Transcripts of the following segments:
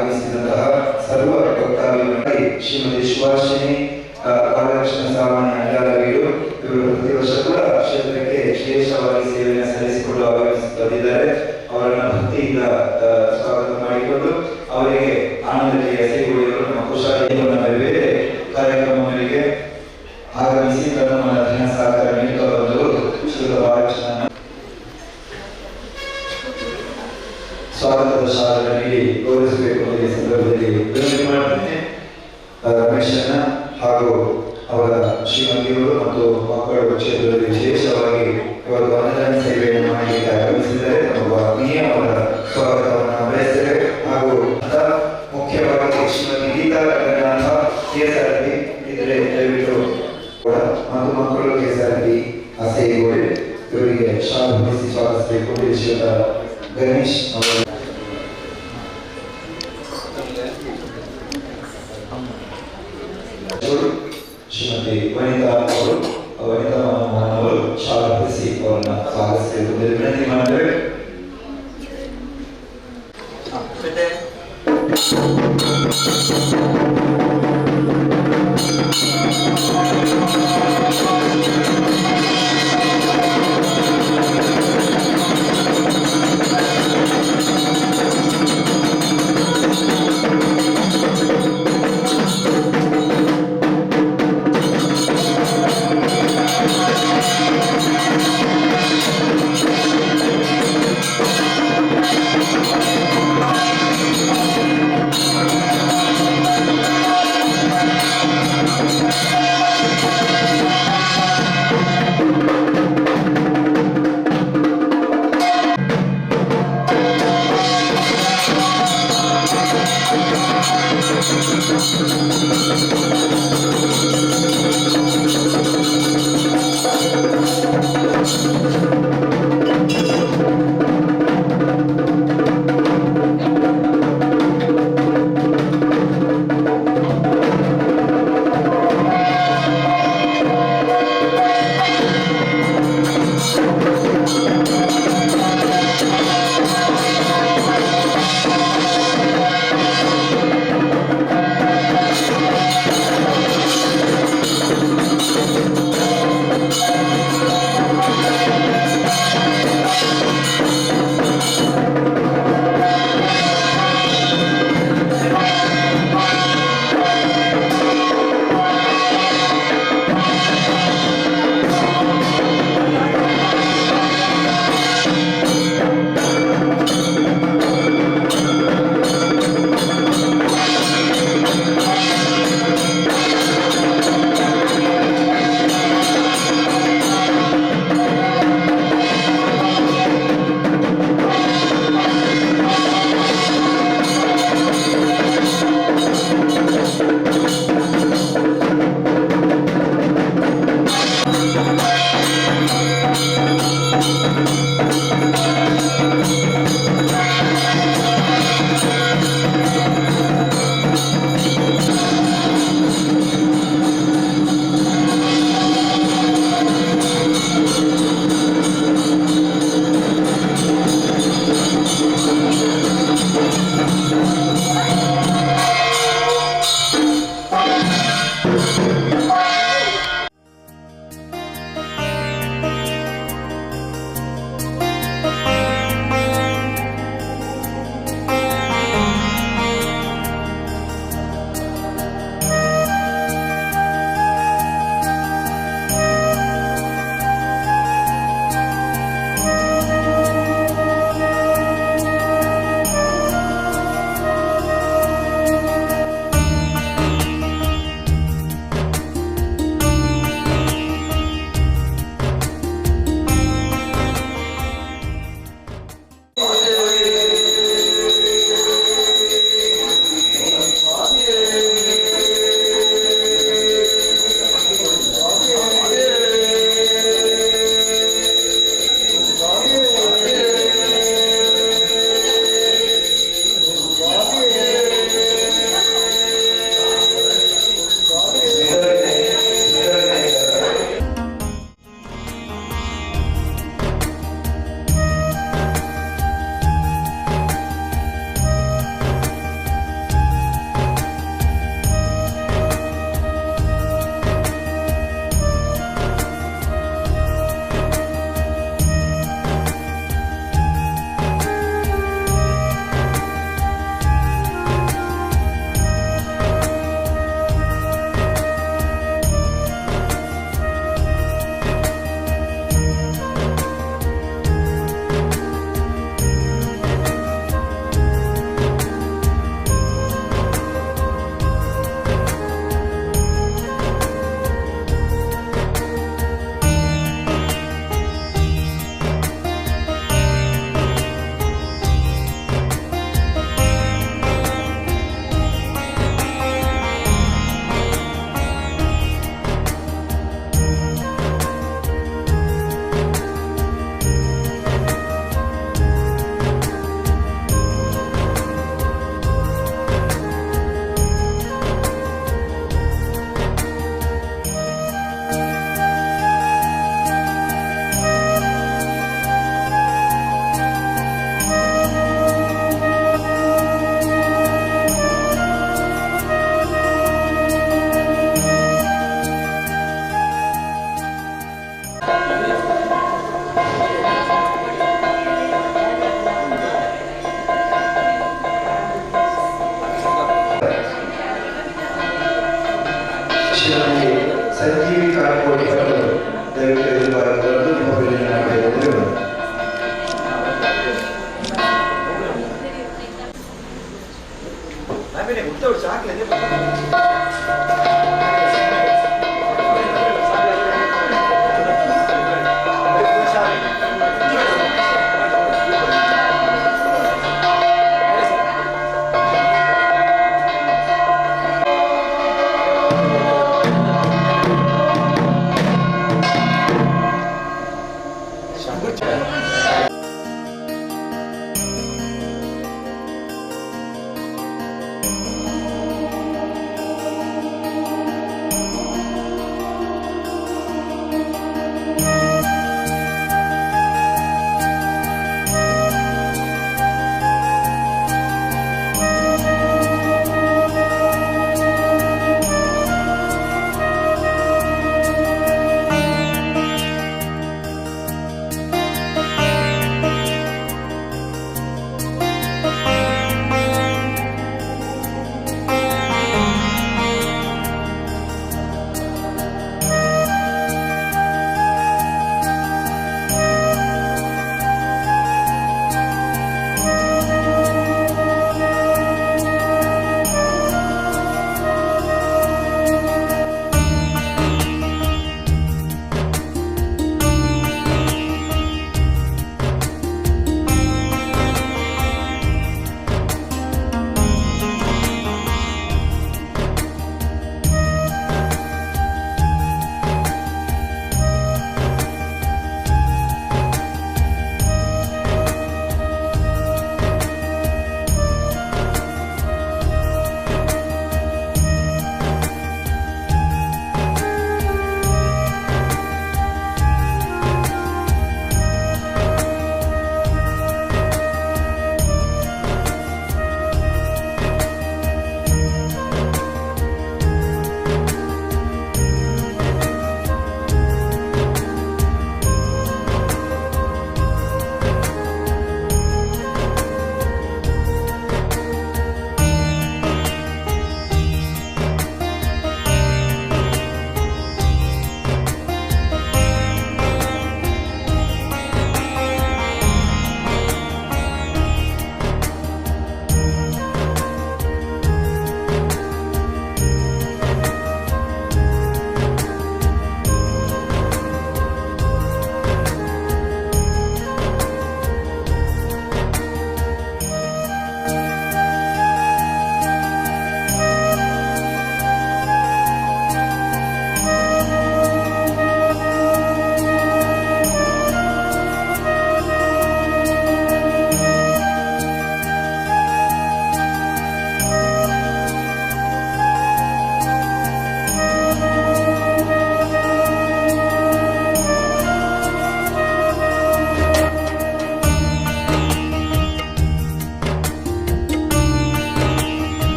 ಆಗಮಿಸಿದಂತಹ ಸರ್ವ ಭಕ್ತಾಭಿಮಾನಿ ಶ್ರೀಮತಿ ಸುಭಾಷಿಣಿ ಬಾಲಕೃಷ್ಣ ಸಾಮಾನ್ಯ ಅಂಗಾಲವೀರು ಇವರು ಪ್ರತಿ ವರ್ಷ ಕೂಡ ಕ್ಷೇತ್ರಕ್ಕೆ ಶ್ರೇಷ್ಠವಾಗಿ ಸೇವೆಯನ್ನು ಸಲ್ಲಿಸಿಕೊಂಡು ಆಗಮಿಸುತ್ತಿದ್ದಾರೆ. ಅವರನ್ನು ಭಕ್ತಿಯಿಂದ ಸ್ವಾಗತ ಮಾಡಿಕೊಂಡು ಅವರಿಗೆ ಆನಂದಕ್ಕೆ ಸೇವೆಗಳು ನಮ್ಮ ಕುಶಾಲಿಯನ್ನು ಬೇರೆ ಕಾರ್ಯಕ್ರಮಗಳಿಗೆ ಆಗಮಿಸಿ ತಮ್ಮ ಧನ ಸಹಕಾರ ನೀಡುತ್ತಾ ಬಂದವರು ಶ್ರೀ ಬಾಲಕೃಷ್ಣ ಸ್ವಾಗತದ ಶಾಲೆಯನ್ನು ನೀಡಿ ಗೌರವಿಸಬೇಕು ಈ ಸಂದರ್ಭದಲ್ಲಿ ವಿನಂತಿ ಮಾಡುತ್ತೇನೆ. ರಮೇಶನ್ನ ಹಾಗೂ ಅವರ ಶ್ರೀಮತಿಯವರು ಮತ್ತು ಮಕ್ಕಳ ಕ್ಷೇತ್ರದಲ್ಲಿ ವಿಶೇಷವಾಗಿ ಇವರು ವಂದನಾ ಸೇವೆಯನ್ನು ಮಾಡಲಿಕ್ಕೆ ಆಗಮಿಸಿದರೆ ನಮ್ಮ ಅವರ ಸ್ವಾಗತವನ್ನು ಬಯಸ್ತೇವೆ. ಹಾಗೂ ಮುಖ್ಯವಾಗಿ ಶ್ರೀಮತಿ ಗೀತಾ ರಂಗನಾಥ ಕೆಎಸ್ಆರ್ಪಿ ಇದ್ರೆ ದಯವಿಟ್ಟು ಮತ್ತು ಮಕ್ಕಳು ಕೆಎಸ್ಆರ್ಪಿ ಆಸೆಗೋಡೆ ಇವರಿಗೆ ಶಾಲೆ ಹೊಂದಿಸಿ ಸ್ವಾಗತಿಸಬೇಕು. ಶ್ರೀಯುತ ಗಣೇಶ್ ಅವರು ಶ್ರೀಮತಿ ವನಿತಾ ಮೋಹನ್ ಅವರು ಶಾಲೆ ಹೊಂದಿಸಿ ಅವರನ್ನು ಸ್ವಾಗತಿಸಬೇಕು ವಿನಂತಿ ಮಾಡಿದ್ದೇವೆ. ಶ್ರೀಮತಿ ಸಂಜೀವಿ ಕಾರಕೋಟಿ ಅವರು ದಯವಿಟ್ಟು ಎದುರುಬಾರದು ನಿಮ್ಮ ಬೆಳ್ಳಿನ ಮಾಡಬೇಕು.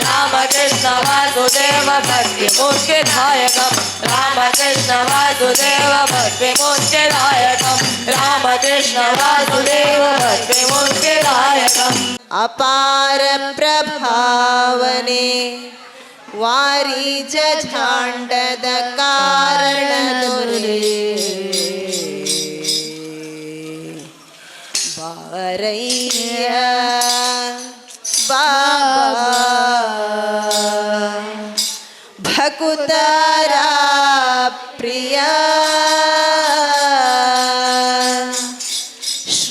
रामकृष्ण वासुदेव भक्ति मुक्तिदायकं रामकृष्ण वासुदेव भक्ति मुक्तिदायकं रामकृष्ण वासुदेव भक्ति मुक्तिदायकम् अपार प्रभावने वारिज झांडद कारण बारैया बाबा भकुतारा प्रिया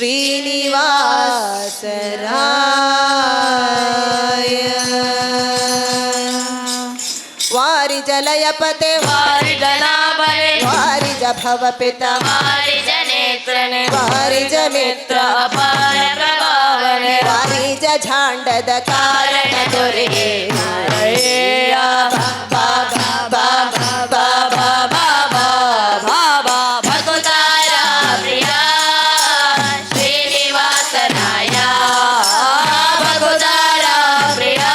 श्रीनिवास राय वारि जलयपते वारि जनाभरे वारि भव पिता वारि जनेत्रने वारि मित्र अपार प्रभावने वारि झांडद कारण दुर्गे नारय्या बाबा बाबा बाबा बाबा बाबा भकुतारा प्रिया श्रीनिवास राया भकुतारा प्रिया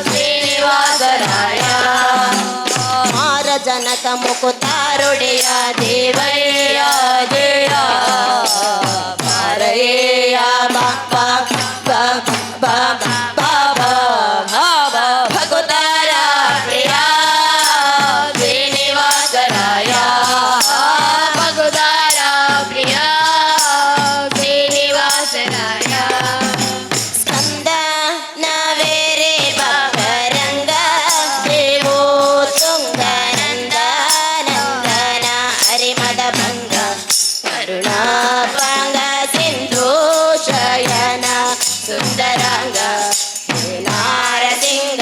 श्रीनिवास राया मार जनक मुकुतारुडिया देवैया जया मारय्या बाबा बाबा बाबा बाबा बाबा भकुतारा प्रिया श्रीनिवास राया भकुतारा प्रिया श्रीनिवास राया स्कंद नवेरे बकरंग देवो तुंग नंद नंदन हरिमद भंग करुणा भंग सिंधु शयन सुंदरांग नारसिंह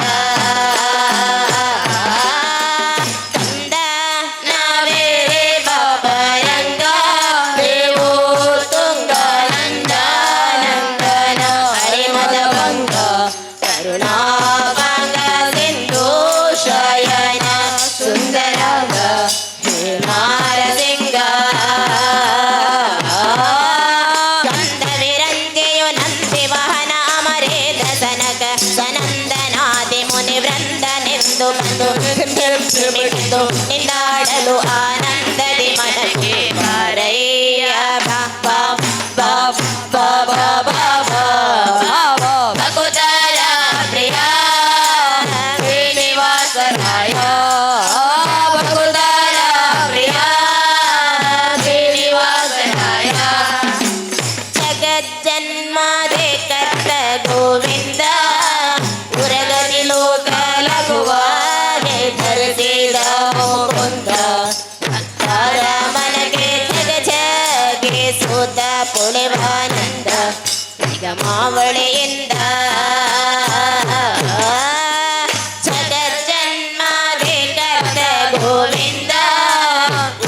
स्कंद नवेरे बकरंग देवो तुंग नंद नंदन हरिमद भंग करुणा भंग सिंधु शयन सुंदरांग नारसिंह ಕಂದ ವಿರಂತೆಯು ನಂದಿ ವಾಹನ ಅಮರೇಂದ್ರ ಸನಕ ಸನಂದನಾದಿ ಮುನಿ ವೃಂದನೆಂದು ಬಂದು ಮಿಡಿದು ನಿಂದಾಡಲು ಆನಂದದಿ ಮನಕ್ಕೆ ಬಾರಯ್ಯ ಬಾಬಾ ಬಾಬಾ ಬಾಬಾ ಬಾಬಾ ಭಕುತಾರ ಪ್ರಿಯ ಶ್ರೀನಿವಾಸ ರಾಯ ಭಕುತಾರ ಪ್ರಿಯ ಶ್ರೀನಿವಾಸ ರಾಯ ಜಗಜ್ಜನ್ಮಾದೆ ಕರ್ತ ಗೋವಿಂದ ಉರಗದಿ ಲೋಕ ಲಘುವಾಗಿ ಧರಿಸಿದ ಮುಕುಂದ ಭಕ್ತರ ಮನಗೆ ಜಗ ಜಗೆ ಸೂತ ಪುಳಿವಾನಂದ ನಿಗಮಾವಳಿಯಿಂದ ಜಗಜ್ಜನ್ಮಾದೆ ಕರ್ತ ಗೋವಿಂದ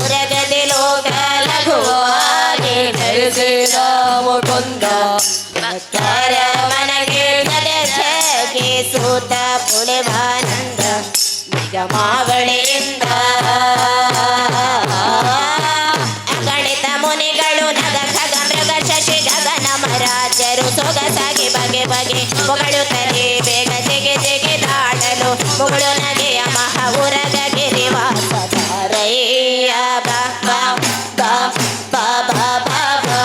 ಉರಗದಿ ಲೋಕ ಲಘುವಾಗಿ ಧರಿಸಿದ ಮುಕುಂದ ಭಕ್ತರ ಮನಗೆ ಜಗ ಜಗೆ ಸೂತ ಪುಳಿವಾನಂದ ನಿಗಮಾವಳಿಯಿಂದ ಅಗಣಿತ ಮುನಿಗಳು ನಗ ಖಗ ಮೃಗ ಶಶಿ ಗಗನ ಮರಾಜರು ಸೊಗಸಾಗಿ ಬಗೆ ಬಗೆ ಹೊಗಳುತ್ತದೆ ಬೇಗ ಜೆಗೆ ಜೆಗೆ ದಾಡಲು ಮುಗಳು ನಗೆಯ ಮಹ ಉರಗ ಗಿರಿವಾಸ ಧಾರಯ್ಯ ಬಾಬಾ ಬಾಬಾ ಬಾಬಾ ಬಾಬಾ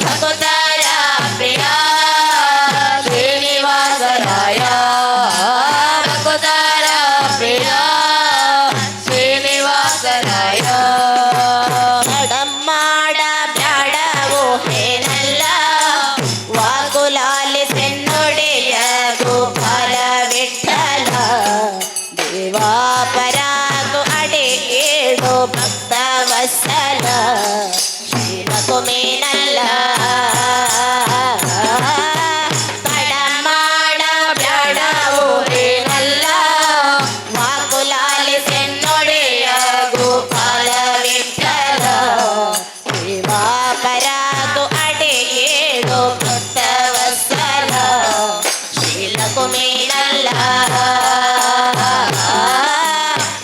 ಭಕುತಾರ ಪ್ರಿಯ ಶ್ರೀನಿವಾಸ ರಾಯ ಭಕುತಾರ ಪ್ರಿಯ ಶ್ರೀನಿವಾಸ ರಾಯ ನಡಮಾಡ ಬ್ಯಾಡವೋ ಹೇನಲ್ಲ ವಾಗುಲಾಲಿ ಸೆನ್ನೊಡೆಯ ಗೋಪಾಲ ವಿಠಲ ದೇವಾಪರಾಗು ಅಡಿಗೇಳು ಭಕ್ತ ವತ್ಸಲ ಶ್ರೀಮಕುಮೇನಲ್ಲ ಕಡಮಾಡ ಬ್ಯಾಡವೋ ಹೇನಲ್ಲ ವಾಗುಲಾಲಿ ಸೆನ್ನೊಡೆಯ ಗೋಪಾಲ ವಿಠಲ ದೇವಾಪರಾಗು ಅಡಿಗೇಳು ಭಕ್ತ ವತ್ಸಲ ಶ್ರೀಲಕುಮೇನಲ್ಲ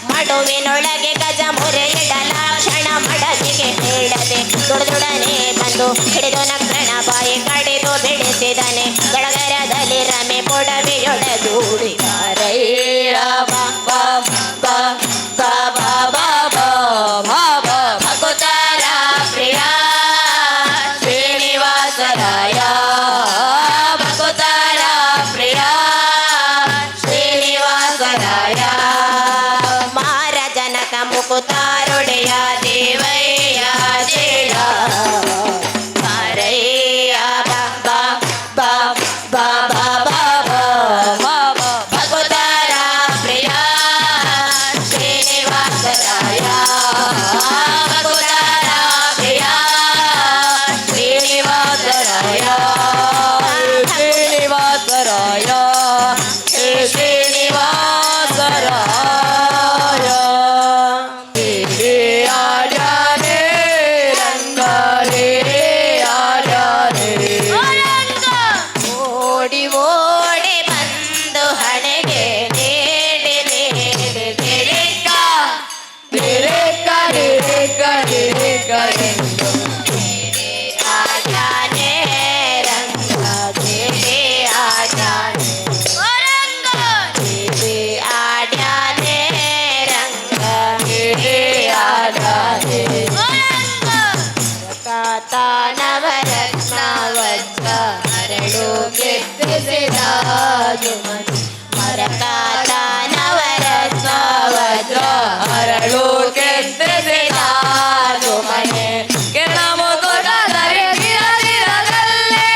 ಮಡುವಿನೊಳಗೆ ಗಜ ಮುರೆ ಇಡಲಾಕ್ಷಣ ಮಡದಿಗೆ ಬೇಡದೆ ದೊಡ್ಡದೊಡನೆ ಬಂದು ಹಿಡಿದು ನಗ್ರಣ ಬಾಯಿ ಕಡಿದು ಬಿಡಿಸಿದನೆ ಗಳಗರದಲ್ಲಿ ರಮೆ ಪೊಡ ರವಿಯೊಡಗೂಡಿದಾರಯ್ಯ ಭಕುತರ ಪ್ರಿಯ ಶ್ರೀನಿವಾಸರಾಯ ಭಕುತರ ಪ್ರಿಯ ಶ್ರೀನಿವಾಸರಾಯ ಮಾರಜನಕ ಮುಕುತಾರೊಡೆಯ ದೇವಯ್ಯ ಜಯ ಮಾರಯ್ಯ ಭಕುತರ ಪ್ರಿಯ ಶ್ರೀನಿವಾಸರಾಯ ಭಕುತರ ಪ್ರಿಯ ಶ್ರೀನಿವಾಸರಾಯ ಶ್ರೀನಿವಾಸರಾಯ ಶ್ರೀನಿವಾಸರಾಯ ಆಡ್ಯಾನೆ ರಂಗ ಆಡ್ಯಾನೆ ಓಡಿ ಓಡಿ ಬಂದು ಹಣೆಗೆ ನೇಡಿ ಆಡ್ಯಾನೆ ರಂಗ ದೇವಿ ಆಡ್ಯಾನೆ ದೇವಿ ಆಡ್ಯಾನೆ ರಂಗ ನವರತ್ನ ವಜ್ರ ಹರಳು ಕೆತ್ತಿಸಿದ ಜುಮನ್ ಮರಕಾತ ನವರತ್ನ ವಜ್ರ ಹರಳು ಕೆತ್ತಿಸಿದ ಮನೆ ಕೆನಮ ಕೊಡದರೆ ಗಿರದಿರದಲ್ಲೇ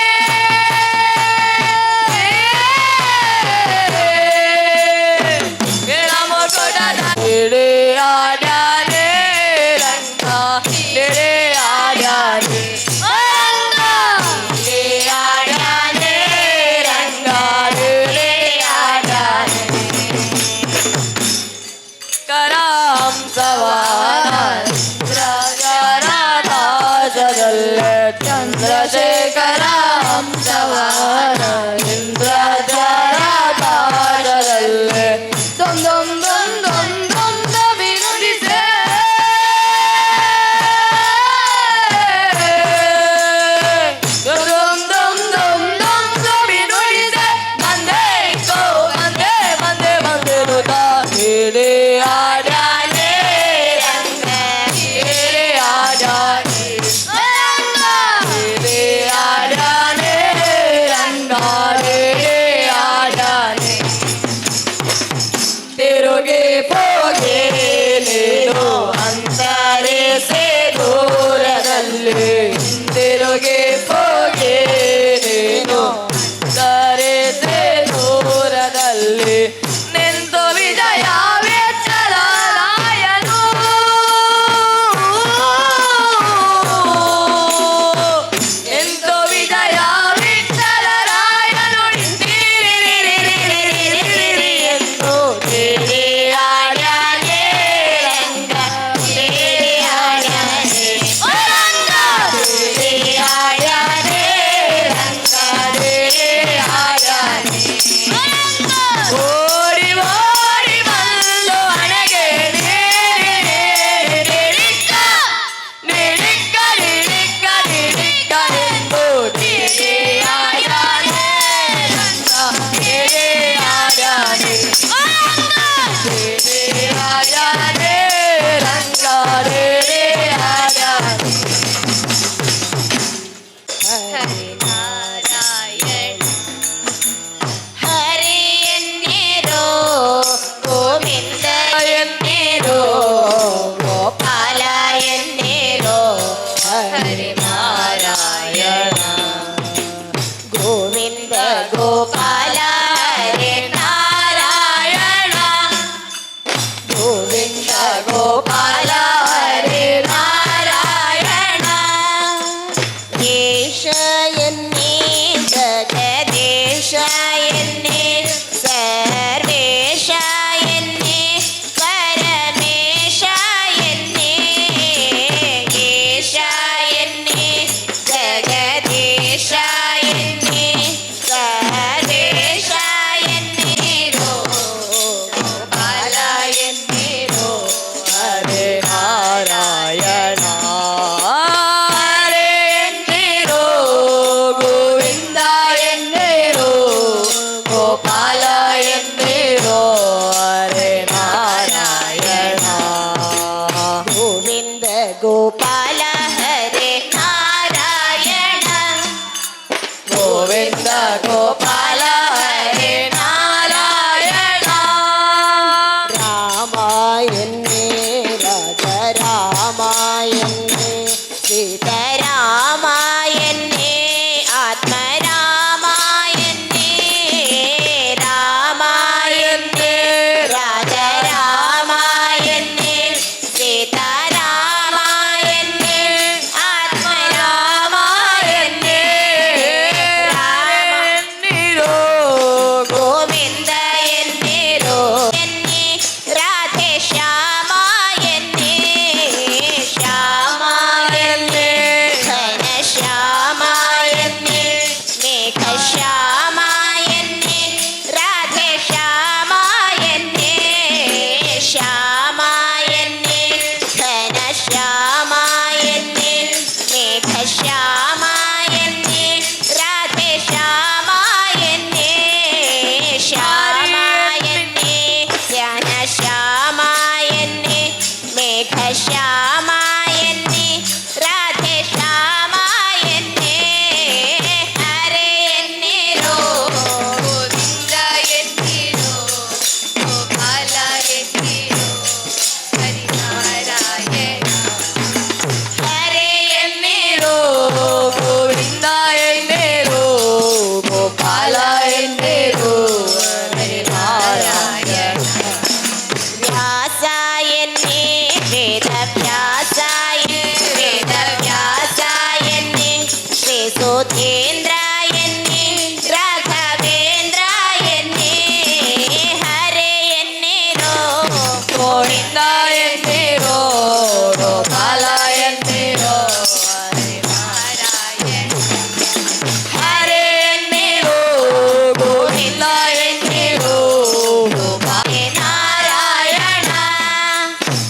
ಕೆನಮ ಕೊಡದರೆ ಆಡ್ಯಾನೆ ರಂಗ ಆಡ್ಯಾನೆ ಆಡ್ಯಾನೆ ರಂಗ ಆಡ್ಯಾನೆ ಕರಾಂ ಸವಾರ ರಾಜದಲ್ಲೇ ಚಂದ್ರಶೇಖರ ಸವಾರ ಇಂದ್ರ ರಾಜದಲ್ಲೇ ದೊಂದೊಂದೊಂದೊಂದೊಂದ ಬಿರುಡಿಸೆ ದೊಂದೊಂದೊಂದೊಂದ ಬಿರುಡಿಸೆ ಬಂದೆ ನುತ ಹೇಳಿ ಆಡ್ಯಾನೆ ರಂಗ ಹೇಳಿ ಆಡ್ಯಾನೆ ಹೇಳಿ ಆಡ್ಯಾನೆ ರಂಗ ಹೇಳಿ ಆಡ್ಯಾನೆ ತಿರುಗಿ ಹೋಗಿ ನೀನು ಅಂತಾರೆ ಸೇ ದೂರದಲ್ಲಿ ತಿರುಗಿ ಹೋಗಿ ನೀನು ಅಂತಾರೆ ಸೇ ದೂರದಲ್ಲಿ ನಿಂತು ವಿಜಯ ವೆಚ್ಚಲಾಯನು ನಿಂತು ವಿಜಯ ವಿಠಲರಾಯನು ಎಂದು ಹೇಳಿ ಆಡ್ಯಾನೆ ರಂಗ ದೇವಿ ಆಡ್ಯಾನೆ ಹೇಳಿ ಆಡ್ಯಾನೆ ರಂಗ ಹೇಳಿ ಆಡ್ಯಾನೆ ಓ ಗೋವಿಂದ ಎನ್ನಿರೋ ಗೋಪಾಲ ಎನ್ನಿರೋ ಹರೇ ಎನ್ನಿರೋ ಗೋವಿಂದ ಎನ್ನಿರೋ ಗೋಪಾಲ ನಾರಾಯಣ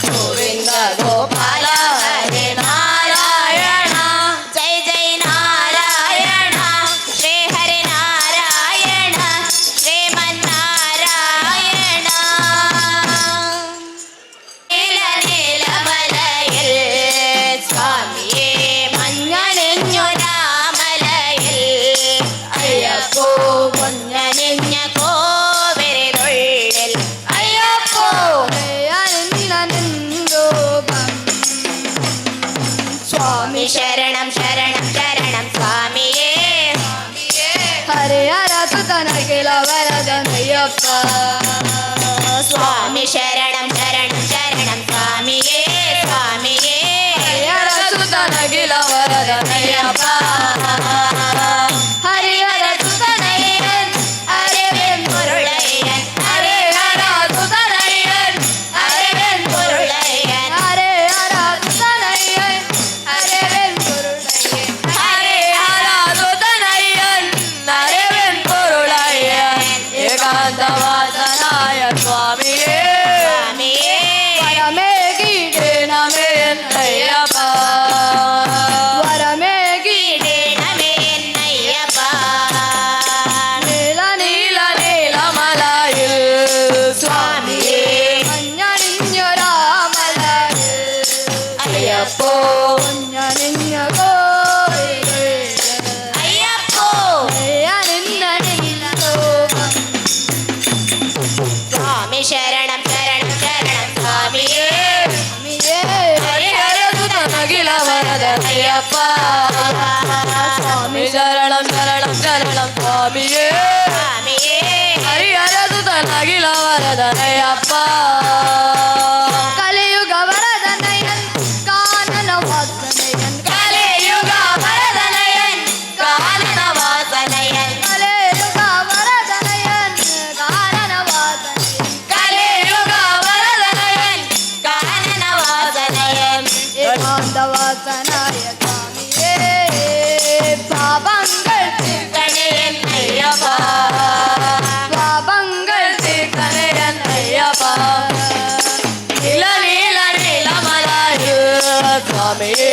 ಗೋವಿಂದ ಗೋಪಾಲ ಹರೇ ನಾರಾಯಣ ಜೈ ಜೈ ನಾರಾಯಣ ಶ್ರೀ ಹರಿ ನಾರಾಯಣ ಶ್ರೀಮನ್ನಾರಾಯಣ ನೀಲ ನೀಲಮಲಯಲ್ ಸ್ವಾಮಿಯೇ മഞ്ഞണിഞ്ഞു രാമലയിൽ അയ്യപ്പോ മഞ്ഞണിഞ്ഞ കോവിലുള്ളിൽ അയ്യപ്പോ നിന്നു സ്വാമി ശരണം ശരണം ശരണം സ്വാമിയേ ಹರಿಹರ ಸುತನಗಿಲ ವರದನಯ್ಯಪ್ಪ സ്വാമി ശരണം ശരണം ശരണം സ്വാമിയേ സ്വാമിയേ ಹರಿಹರ ಸುತನಗಿಲ ವರದನಯ್ಯಪ್ಪ ഹരിഹര സുതനയ്യൻ അറിവൻ പൊരുളയ്യൻ ಹರಿಹರ ಸುತನಯ್ಯನ್ അറിവൻ പൊരുളയ്യൻ ಹರಿಹರ ಸುತನಯ್ಯನ್ ಅರೆವೆನ್ ಪೊರುಳಯ್ಯನ್ ಹರಿಹರ ಸುತನಯ್ಯನ್ ಅರೆವೆನ್ ಪೊರುಳಯ್ಯನ್ ಏಕಾಂತವಾಸನಾಯ ಸ್ವಾಮಿಯೇ സ്വാമിയേ ವರಮೇ ಗೀಡೆ ನಮೇ ಎನ್ನಯ್ಯಪ್ಪ ವರಮೇ ಗೀಡೆ നമേ എന്നയ്യപ്പ നീല നീല നീലമലയിൽ സ്വാമിയേ മഞ്ഞണിഞ്ഞൊരാമലയിൽ അയ്യപ്പോ മഞ്ഞണിഞ്ഞ കോവിലേ അയ്യപ്പോ സ്വാമി ശരണം ശരണം ശരണം സ്വാമിയേ ಹರಿಹರಸುತನಗಿಲ ವರದನಯ್ಯಪ್ಪ ಸ್ವಾಮಿ ಶರಣಂ ಶರಣಂ ಶರಣಂ ಸ್ವಾಮಿಯೇ സ്വാമിയೇ ಹರಿಹರಸುತನಗಿಲ ವರದನಯ್ಯಪ್ಪ ಕಲಿಯುಗ ವರದನಯನ್ ಕಾನನ ವಾಸನಯನ್ കലിയുഗ വരദനയൻ കാനന വാസനയൻ ಕಲಿಯುಗ ವರದನಯನ್ ಕಾನನ ವಾಸನಯನ್ കലിയുഗ വരദനയൻ കാനന വാസനയൻ ഏകാന്ത വാസനായ സ്വാമിയേ പാപങ്ങൾ കണിയൻ അയ്യപ്പ പാപങ്ങൾ തീർക്കണയൻ അയ്യപ്പ നീല നീല നീലമലയിൽ സ്വാമിയേ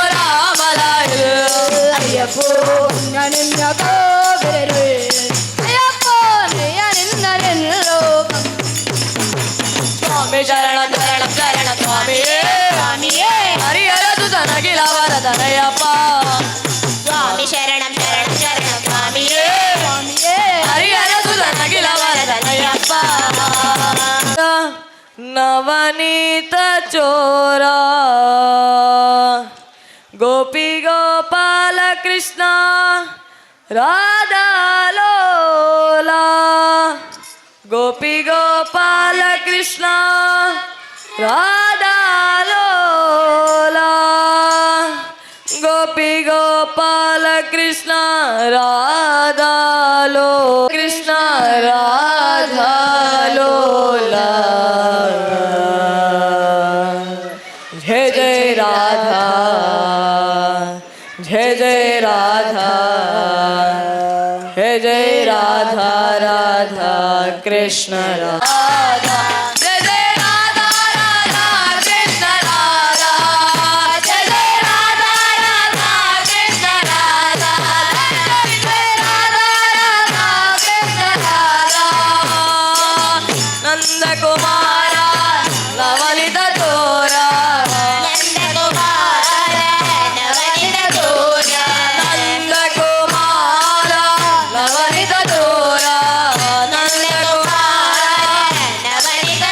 മഞ്ഞരിഞ്ഞൊരാമലയിൽ അയ്യപ്പോ ഞാനിന്ന കോവിലിൽ അയ്യപ്പോ നീ ലോകം സ്വാമി ശരണം ശരണം ശരണം സ്വാമിയേ സ്വാമിയേ ഹരിഹര സുതനകില വരദനയ്യപ്പ സ്വാമി ശരണം ശരണം ശരണം സ്വാമിയേ ಸ್ವಾಮಿಯೇ ಹರಿಹರ ಸುತನಗಿಲ ವರದನಯ್ಯಪ್ಪ ನವನೀತ ಚೋರ ಗೋಪಿ ಗೋಪಾಲ ಕೃಷ್ಣ ರಾಧಾ ಲೋಲ ಗೋಪಿ ಗೋಪಾಲ ಕೃಷ್ಣ ರಾಧಾ ಲೋಲ ಗೋಪಿ ಗೋಪಾಲ ಕೃಷ್ಣ ರಾಧಾ ಲೋ ಕೃಷ್ಣ ರಾಧಾ ಲೋಲ ಜಯ ಜಯ ರಾಧಾ ಜಯ ಜಯ ರಾಧಾ ಜಯ ಜಯ ರಾಧಾ ರಾಧಾ ಕೃಷ್ಣ ರಾಧಾ ಜಯ ಜಯ ರಾಧಾ ರಾಧಾ ಕೃಷ್ಣ ರಾಧಾ ಜಯ ಜಯ ರಾಧಾ ರಾಧಾ ಕೃಷ್ಣ ರಾಧಾ ಜಯ ಜಯ ರಾಧಾ ರಾಧಾ ಕೃಷ್ಣ ರಾಧಾ ನಂದ ಕುಮಾರ ನವನಿತ ತೋರ നന്ദകുമാര നവനിത ദൂര ನಂದ ಕುಮಾರ ನವನಿತ ತೋರ ನಂದ ಕುಮಾರ നവനിത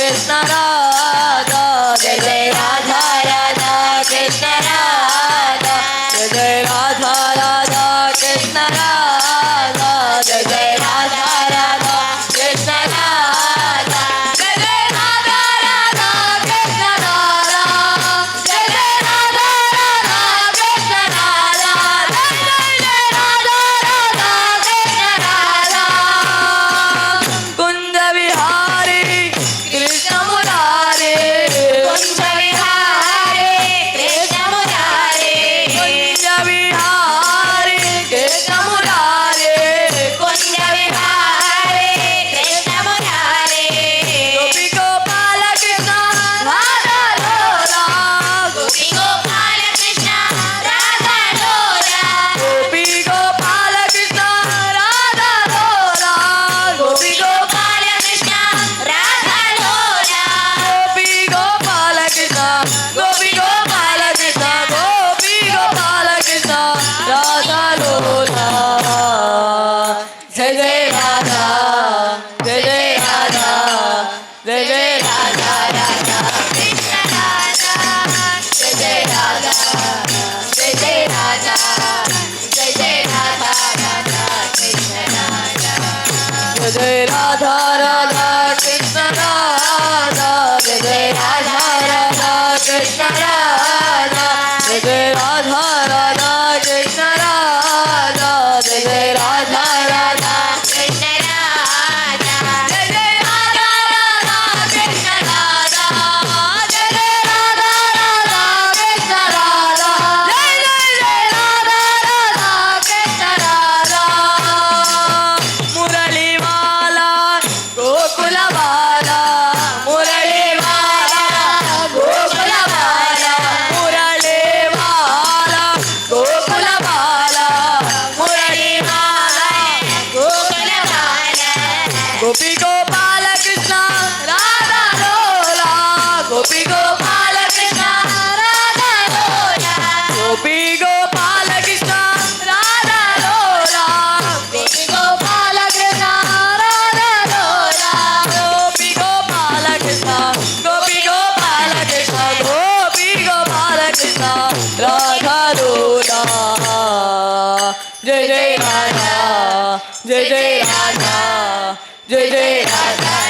कृष्ण राधा जय जय राधा राधा कृष्ण राधा जय जय राधा राधा कृष्ण राधा जय जय राधा राधा कृष्ण राधा जय जय राधा राधा कृष्ण राधा जय जय राधा राधा कृष्ण राधा जय जय राधा राधा कृष्ण राधा कुंज विहारी कृष्ण मुरारी कुंज विहारे कृष्ण मुरारे कुंज विहारी कृष्ण मुरारी कुंज विहारे कृष्ण मुरारे गोपी गोपाल कृष्ण राधा लोला गोपी गोपाल कृष्ण राधा लोला गोपी गोपाल कृष्ण राधा लोला गोपी गोपाल कृष्ण राधा लोला गोपी गोपाल कृष्ण गोपी गोपाल कृष्ण गोपी गोपाल कृष्ण राधा लोला जय जय राधा जय जय राधा जय जय राधा राधा कृष्ण राधा जय जय राधा जय जय राधा जय जय राधा राधा कृष्ण राधा जय जय राधा राधा कृष्ण राधा जय जय राधा राधा कृष्ण राधा जय जय राधा राधा कृष्ण राधा जय जय राधा राधा कृष्ण राधा जय जय राधा राधा कृष्ण राधा जय जय राधा राधा कृष्ण राधा जय जय राधा राधा कृष्ण राधा मुरली वाला गोकुल वाला मुरली वाला गोकुल वाला मुरली वाला गोकुल वाला मुरली वाला गोकुल बाला गोपी गोपाल कृष्ण राधा लोला गोपी गोपाल कृष्ण राधा लोला गोपी गोपाल कृष्ण राधा लोला गोपी गोपाल कृष्ण राधा लोला गोपी गोपाल कृष्ण गोपी गोपाल कृष्ण गोपी गोपाल कृष्ण राधा लोला जय जय राधा जय जय राधा जय जय राधा